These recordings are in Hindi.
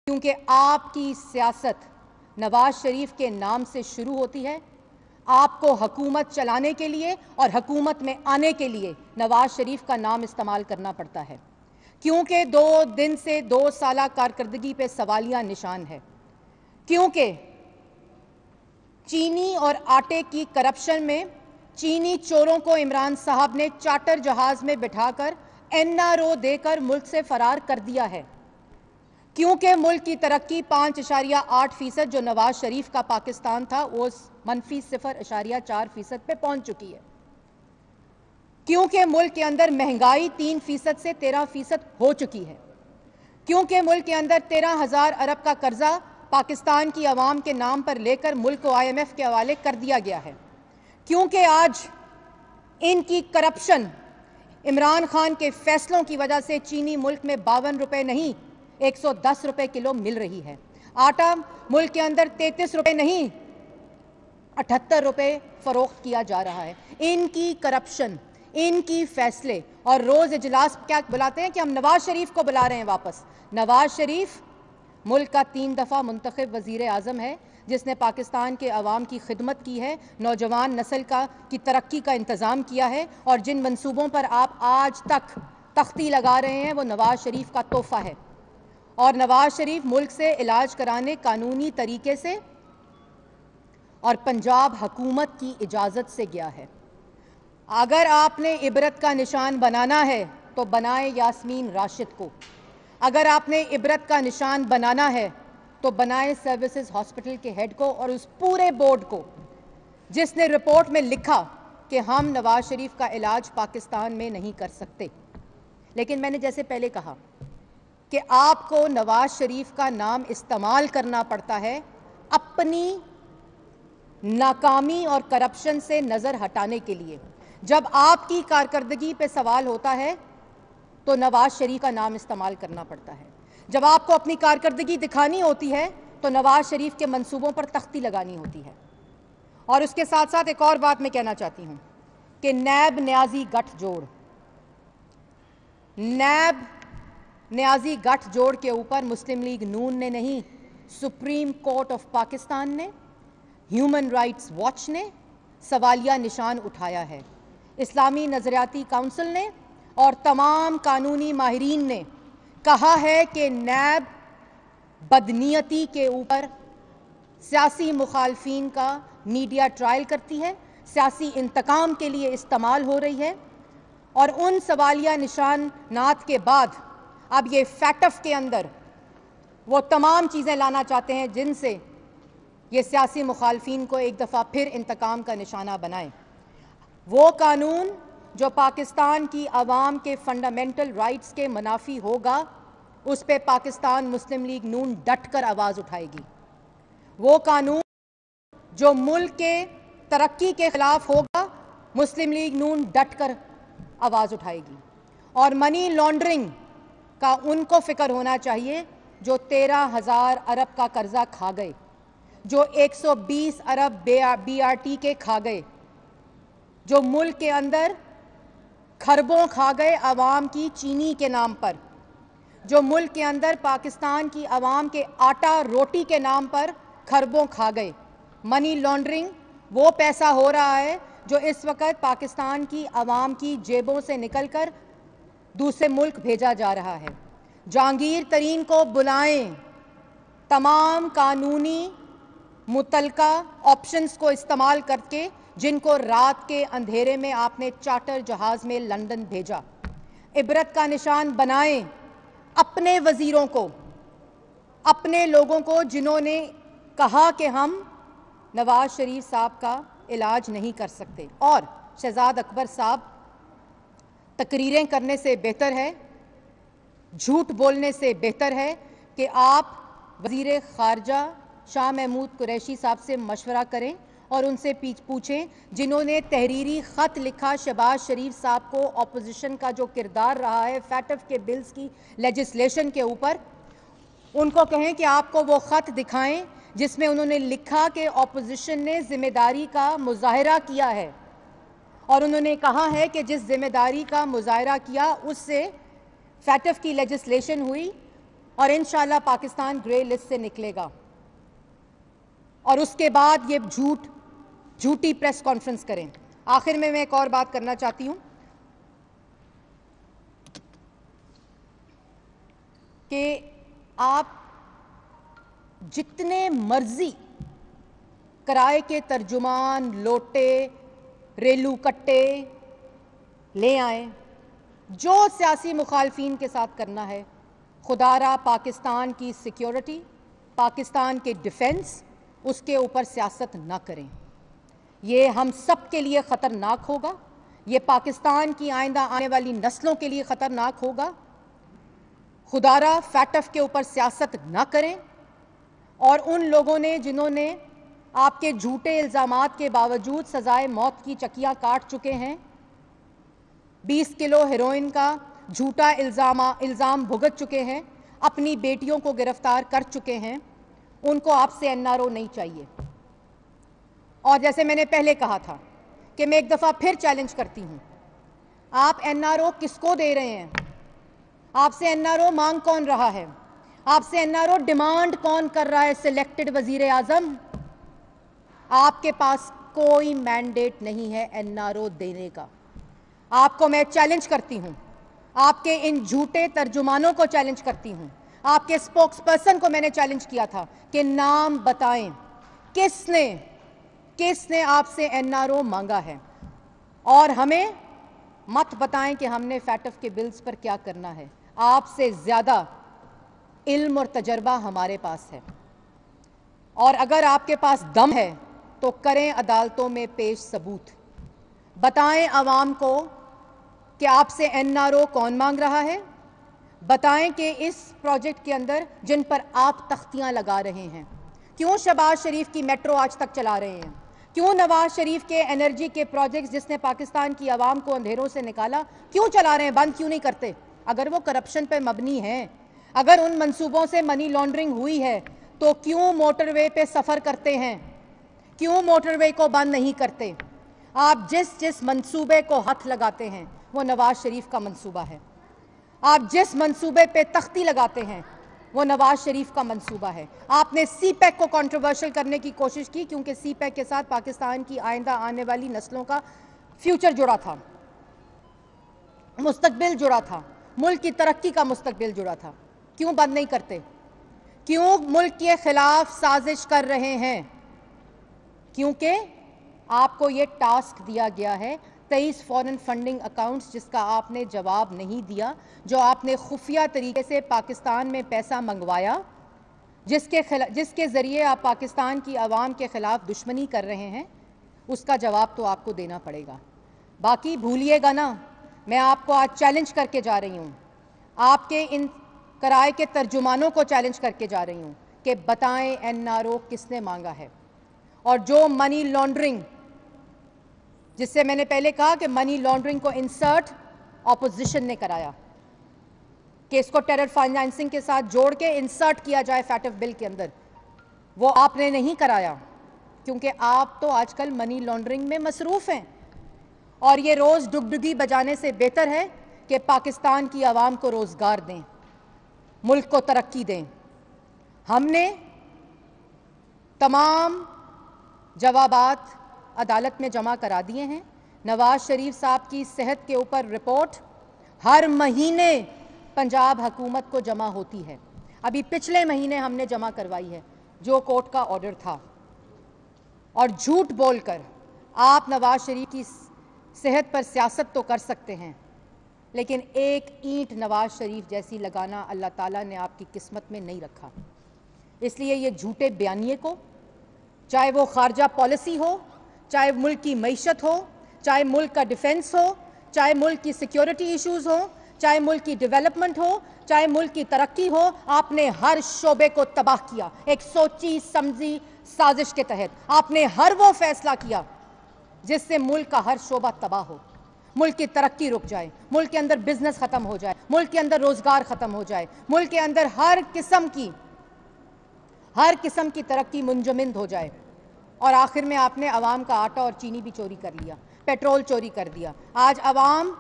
क्योंकि आपकी सियासत नवाज शरीफ के नाम से शुरू होती है। आपको हुकूमत चलाने के लिए और हुकूमत में आने के लिए नवाज शरीफ का नाम इस्तेमाल करना पड़ता है, क्योंकि 2 दिन से 2 साला कारकर्दगी पे सवालिया निशान है। क्योंकि चीनी और आटे की करप्शन में चीनी चोरों को इमरान साहब ने चार्टर जहाज में बिठाकर NRO देकर मुल्क से फरार कर दिया है। क्योंकि मुल्क की तरक्की 5.8% जो नवाज शरीफ का पाकिस्तान था वो -0.4% पे पहुंच चुकी है। क्योंकि मुल्क के अंदर महंगाई 3% से 13% हो चुकी है। क्योंकि मुल्क के अंदर 13,000 अरब का कर्जा पाकिस्तान की आवाम के नाम पर लेकर मुल्क को IMF के हवाले कर दिया गया है। क्योंकि आज इनकी करप्शन, इमरान खान के फैसलों की वजह से चीनी मुल्क में 52 रुपए नहीं 110 रुपए किलो मिल रही है। आटा मुल्क के अंदर 33 रुपए नहीं 78 रुपए फरोख्त किया जा रहा है। इनकी करप्शन, इनकी फैसले, और रोज इजलास क्या बुलाते हैं कि हम नवाज शरीफ को बुला रहे हैं वापस। नवाज शरीफ मुल्क का 3 दफा मुंतखब वजीर आजम है, जिसने पाकिस्तान के अवाम की खिदमत की है, नौजवान नस्ल की तरक्की का इंतज़ाम किया है, और जिन मंसूबों पर आप आज तक तख्ती लगा रहे हैं वो नवाज शरीफ का तोहफा है। और नवाज शरीफ मुल्क से इलाज कराने कानूनी तरीके से और पंजाब हुकूमत की इजाज़त से गया है। अगर आपने इबरत का निशान बनाना है तो बनाए यास्मीन राशिद को। अगर आपने इबरत का निशान बनाना है तो बनाए सर्विसेज हॉस्पिटल के हेड को और उस पूरे बोर्ड को जिसने रिपोर्ट में लिखा कि हम नवाज शरीफ का इलाज पाकिस्तान में नहीं कर सकते। लेकिन मैंने जैसे पहले कहा कि आपको नवाज शरीफ का नाम इस्तेमाल करना पड़ता है अपनी नाकामी और करप्शन से नज़र हटाने के लिए। जब आपकी कारकर्दगी पे सवाल होता है तो नवाज शरीफ का नाम इस्तेमाल करना पड़ता है। जब आपको अपनी कारकर्दगी दिखानी होती है तो नवाज शरीफ के मंसूबों पर तख्ती लगानी होती है। और उसके साथ साथ एक और बात मैं कहना चाहती हूं कि नैब न्याजी गठजोड़, नैब न्याजी गठजोड़ के ऊपर मुस्लिम लीग नून ने नहीं, सुप्रीम कोर्ट ऑफ पाकिस्तान ने, ह्यूमन राइट्स वॉच ने सवालिया निशान उठाया है। इस्लामी नजरियाती काउंसिल ने और तमाम कानूनी माहिरीन ने कहा है कि नैब बदनीयती के ऊपर सियासी मुखालफीन का मीडिया ट्रायल करती है, सियासी इंतकाम के लिए इस्तेमाल हो रही है। और उन सवालिया निशानात के बाद अब ये फैटफ के अंदर वो तमाम चीज़ें लाना चाहते हैं जिनसे ये सियासी मुखालफीन को एक दफ़ा फिर इंतकाम का निशाना बनाएं। वो कानून जो पाकिस्तान की आवाम के फंडामेंटल राइट्स के मुनाफी होगा, उस पे पाकिस्तान मुस्लिम लीग नून डट कर आवाज़ उठाएगी। वो कानून जो मुल्क के तरक्की के खिलाफ होगा, मुस्लिम लीग नून डट कर आवाज़ उठाएगी। और मनी लॉन्ड्रिंग का उनको फिक्र होना चाहिए जो 13,000 अरब का कर्जा खा गए, जो 120 अरब BRT के खा गए, जो मुल्क के अंदर खरबों खा गए आवाम की चीनी के नाम पर, जो मुल्क के अंदर पाकिस्तान की आवाम के आटा रोटी के नाम पर खरबों खा गए। मनी लॉन्ड्रिंग वो पैसा हो रहा है जो इस वक्त पाकिस्तान की आवाम की जेबों से निकलकर दूसरे मुल्क भेजा जा रहा है। जहांगीर तरीन को बुलाएं, तमाम कानूनी मुतलका ऑप्शंस को इस्तेमाल करके जिनको रात के अंधेरे में आपने चार्टर जहाज में लंदन भेजा। इबरत का निशान बनाएं अपने वजीरों को, अपने लोगों को जिन्होंने कहा कि हम नवाज शरीफ साहब का इलाज नहीं कर सकते। और शहजाद अकबर साहब, तकरीरें करने से बेहतर है, झूठ बोलने से बेहतर है कि आप वज़ीर ख़ारजा शाह महमूद कुरैशी साहब से मशवरा करें और उनसे पूछें जिन्होंने तहरीरी ख़त लिखा शहबाज शरीफ साहब को ऑपोजिशन का जो किरदार रहा है फैटफ के बिल्स की लेजिस्लेशन के ऊपर, उनको कहें कि आपको वो ख़त दिखाएं जिसमें उन्होंने लिखा कि ऑपोजिशन ने जिम्मेदारी का मुजाहरा किया है और उन्होंने कहा है कि जिस जिम्मेदारी का मुजाहरा किया उससे फैटफ की लेजिस्लेशन हुई और इंशाल्लाह पाकिस्तान ग्रे लिस्ट से निकलेगा। और उसके बाद ये झूठी प्रेस कॉन्फ्रेंस करें। आखिर में मैं एक और बात करना चाहती हूं कि आप जितने मर्जी किराए के तर्जुमान, लोटे, रेलू कट्टे ले आए, जो सियासी मुखालफीन के साथ करना है, खुदारा पाकिस्तान की सिक्योरिटी, पाकिस्तान के डिफेंस, उसके ऊपर सियासत ना करें। ये हम सब के लिए ख़तरनाक होगा, ये पाकिस्तान की आइंदा आने वाली नस्लों के लिए ख़तरनाक होगा। खुदारा फैटफ के ऊपर सियासत ना करें। और उन लोगों ने जिन्होंने आपके झूठे इल्ज़ामात के बावजूद सजाए मौत की चकियां काट चुके हैं, 20 किलो हेरोइन का झूठा इल्ज़ाम भुगत चुके हैं, अपनी बेटियों को गिरफ्तार कर चुके हैं, उनको आपसे एनआरओ नहीं चाहिए। और जैसे मैंने पहले कहा था कि मैं एक दफ़ा फिर चैलेंज करती हूं, आप एनआरओ किसको दे रहे हैं? आपसे एनआरओ मांग कौन रहा है? आपसे एनआरओ डिमांड कौन कर रहा है? सिलेक्टेड वजीर आजम। आपके पास कोई मैंडेट नहीं है एनआरओ देने का। आपको मैं चैलेंज करती हूं, आपके इन झूठे तर्जुमानों को चैलेंज करती हूं, आपके स्पोक्स पर्सन को मैंने चैलेंज किया था कि नाम बताएं किसने आपसे एनआरओ मांगा है, और हमें मत बताएं कि हमने फैटफ के बिल्स पर क्या करना है। आपसे ज्यादा इल्म और तजर्बा हमारे पास है, और अगर आपके पास दम है तो करें अदालतों में पेश सबूत, बताएं अवाम को कि आपसे एनआरओ कौन मांग रहा है, बताएं कि इस प्रोजेक्ट के अंदर जिन पर आप तख्तियां लगा रहे हैं, क्यों शहबाज शरीफ की मेट्रो आज तक चला रहे हैं, क्यों नवाज शरीफ के एनर्जी के प्रोजेक्ट्स जिसने पाकिस्तान की आवाम को अंधेरों से निकाला, क्यों चला रहे हैं, बंद क्यों नहीं करते? अगर वो करप्शन पे मबनी है, अगर उन मंसूबों से मनी लॉन्ड्रिंग हुई है, तो क्यों मोटरवे पे सफ़र करते हैं, क्यों मोटरवे को बंद नहीं करते? आप जिस मंसूबे को हाथ लगाते हैं वो नवाज शरीफ का मंसूबा है। आप जिस मंसूबे पे तख्ती लगाते हैं वो नवाज शरीफ का मंसूबा है। आपने सीपैक को कंट्रोवर्शियल करने की कोशिश की, क्योंकि सीपैक के साथ पाकिस्तान की आइंदा आने वाली नस्लों का फ्यूचर जुड़ा था, मुस्तकबिल जुड़ा था, मुल्क की तरक्की का मुस्तकबिल जुड़ा था। क्यों बंद नहीं करते? क्यों मुल्क के खिलाफ साजिश कर रहे हैं? क्योंकि आपको ये टास्क दिया गया है 23 फॉरेन फंडिंग अकाउंट्स, जिसका आपने जवाब नहीं दिया, जो आपने खुफिया तरीके से पाकिस्तान में पैसा मंगवाया, जिसके ज़रिए आप पाकिस्तान की आवाम के ख़िलाफ़ दुश्मनी कर रहे हैं, उसका जवाब तो आपको देना पड़ेगा। बाकी भूलिएगा ना, मैं आपको आज चैलेंज करके जा रही हूँ, आपके इन किराए के तर्जुमानों को चैलेंज करके जा रही हूँ कि बताएं एनआरओ किसने मांगा है। और जो मनी लॉन्ड्रिंग, जिससे मैंने पहले कहा कि मनी लॉन्ड्रिंग को इंसर्ट ऑपोजिशन ने कराया, कि इसको टेरर फाइनेंसिंग के साथ जोड़ के इंसर्ट किया जाए फैटफ बिल के अंदर, वो आपने नहीं कराया, क्योंकि आप तो आजकल मनी लॉन्ड्रिंग में मसरूफ़ हैं। और ये रोज़ डुगडुगी बजाने से बेहतर है कि पाकिस्तान की आवाम को रोज़गार दें, मुल्क को तरक्की दें। हमने तमाम जवाबात अदालत में जमा करा दिए हैं। नवाज शरीफ साहब की सेहत के ऊपर रिपोर्ट हर महीने पंजाब हुकूमत को जमा होती है। अभी पिछले महीने हमने जमा करवाई है, जो कोर्ट का ऑर्डर था। और झूठ बोलकर आप नवाज शरीफ की सेहत पर सियासत तो कर सकते हैं, लेकिन एक ईंट नवाज शरीफ जैसी लगाना अल्लाह ताला ने आपकी किस्मत में नहीं रखा। इसलिए ये झूठे बयानिए को, चाहे वो खारजा पॉलिसी हो, चाहे मुल्क की मईशत हो, चाहे मुल्क का डिफेंस हो, चाहे मुल्क की सिक्योरिटी इश्यूज़ हो, चाहे मुल्क की डेवलपमेंट हो, चाहे मुल्क की तरक्की हो, आपने हर शोबे को तबाह किया। एक सोची समझी साजिश के तहत आपने हर वो फैसला किया जिससे मुल्क का हर शोबा तबाह हो, मुल्क की तरक्की रुक जाए, मुल्क के अंदर बिजनेस ख़त्म हो जाए, मुल्क के अंदर रोज़गार ख़त्म हो जाए, मुल्क के अंदर हर किस्म की तरक्की मुंजमद हो जाए। और आखिर में आपने अवाम का आटा और चीनी भी चोरी कर लिया, पेट्रोल चोरी कर दिया। आज अवाम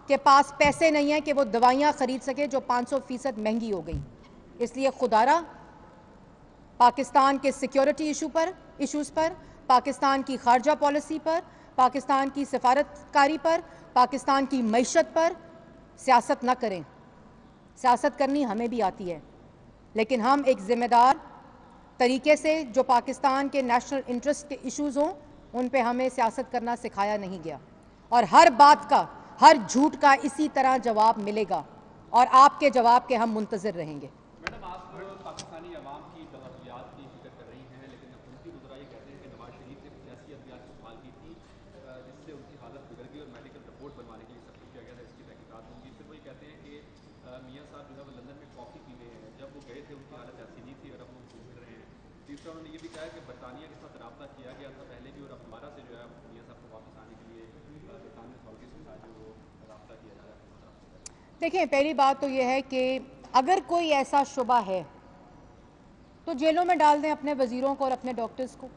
के पास पैसे नहीं हैं कि वो दवाइयाँ ख़रीद सके जो 500% महंगी हो गई। इसलिए खुदारा पाकिस्तान के सिक्योरिटी इशूज़ पर, पाकिस्तान की खारजा पॉलिसी पर, पाकिस्तान की सफारतकारी पर, पाकिस्तान की मईशत पर सियासत न करें। सियासत करनी हमें भी आती है, लेकिन हम एक ज़िम्मेदार तरीके से जो पाकिस्तान के नेशनल इंटरेस्ट के इश्यूज़ हों उन पे हमें सियासत करना सिखाया नहीं गया, और हर बात का, हर झूठ का इसी तरह जवाब मिलेगा और आपके जवाब के हम मुंतज़िर रहेंगे। मैडम, आप पाकिस्तानी अवाम की दहशत की फिक्र कर रही हैं, लेकिन हुकूमती वज़रा ये कहते हैं कि नवाज शरीफ ने कुछ ऐसी अद्वियात इस्तेमाल की थी जिससे उनकी हालत बिगड़ गई और मेडिकल रिपोर्ट बनवाने के लिए सब कुछ किया गया था, इसकी तहकीकात होंगी। फिर वही कहते हैं कि मियाँ साहब जो है वो लंदन में कॉफ़ी पी रहे हैं, जब वो गए थे उनकी हालत ऐसी नहीं थी और अब वो घूम रहे हैं। तीसरा, उन्होंने ये भी कहा कि बरतानिया के साथ रब्ता किया गया था पहले भी, और अब दोबारा से जो है मियाँ साहब को वापस आने के लिए बरतानिया अथॉरिटीज़ के साथ जो वो रब्ता किया जा रहा है। देखिए, पहली बात तो यह है कि अगर कोई ऐसा शुबा है तो जेलों में डाल दें अपने वज़ीरों को और अपने डॉक्टर्स को,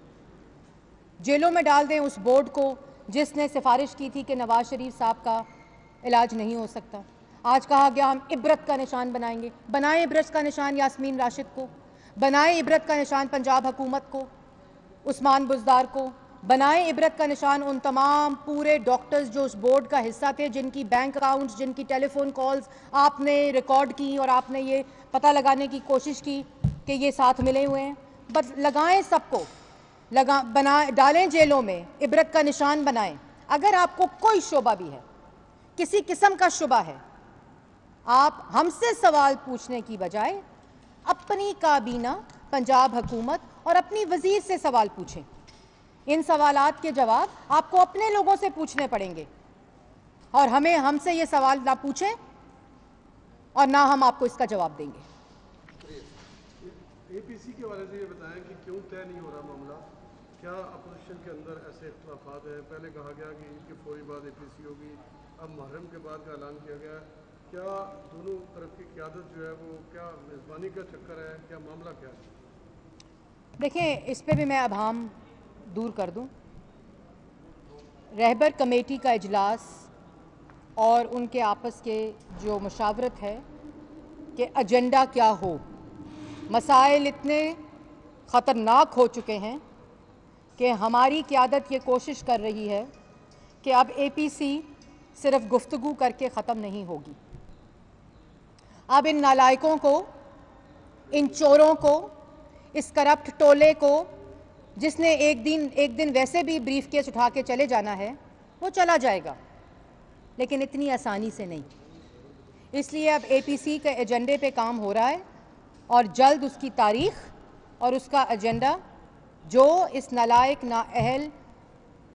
जेलों में डाल दें उस बोर्ड को जिसने सिफारिश की थी कि नवाज शरीफ साहब का इलाज नहीं हो सकता। आज कहा गया हम इबरत का निशान बनाएंगे, बनाएं इबरत का निशान यास्मीन राशिद को, बनाएं इबरत का निशान पंजाब हुकूमत को, उस्मान बुज़दार को, बनाएं इबरत का निशान उन तमाम पूरे डॉक्टर्स जो उस बोर्ड का हिस्सा थे, जिनकी बैंक अकाउंट्स, जिनकी टेलीफोन कॉल्स आपने रिकॉर्ड की और आपने ये पता लगाने की कोशिश की कि ये साथ मिले हुए हैं। बस लगाएं सबको, डालें जेलों में, इबरत का निशान बनाएं। अगर आपको कोई शुबा भी है, किसी किस्म का शुबा है, आप हमसे सवाल पूछने की बजाय अपनी काबीना, पंजाब हुकूमत और अपनी वजीर से सवाल पूछें। इन सवालात के जवाब आपको अपने लोगों से पूछने पड़ेंगे और हमें हमसे ये सवाल ना पूछें और ना हम आपको इसका जवाब देंगे। एपीसी के वाले से ये बताएं कि क्यों तय नहीं हो रहा मामला, क्या अपोजिशन के अंदर ऐसे इख्तलाफात हैं? पहले कहा गया कि ईद के फौरी बाद एपीसी होगी, अब मुहर्रम के बाद का ऐलान किया गया। क्या दोनों तरफ की क़यादत जो है वो क्या मेज़बानी का चक्कर है, क्या मामला क्या है? देखिए, इस पे भी मैं अभाम दूर कर दूं। रहबर कमेटी का इजलास और उनके आपस के जो मुशावरत है कि एजेंडा क्या हो, मसाइल इतने ख़तरनाक हो चुके हैं कि हमारी क़यादत ये कोशिश कर रही है कि अब एपीसी सिर्फ गुफ्तगू करके ख़त्म नहीं होगी। अब इन नालायकों को, इन चोरों को, इस करप्ट टोले को, जिसने एक दिन वैसे भी ब्रीफ केस उठा के चले जाना है, वो चला जाएगा, लेकिन इतनी आसानी से नहीं। इसलिए अब एपीसी के एजेंडे पे काम हो रहा है और जल्द उसकी तारीख और उसका एजेंडा जो इस नालायक, नाअहल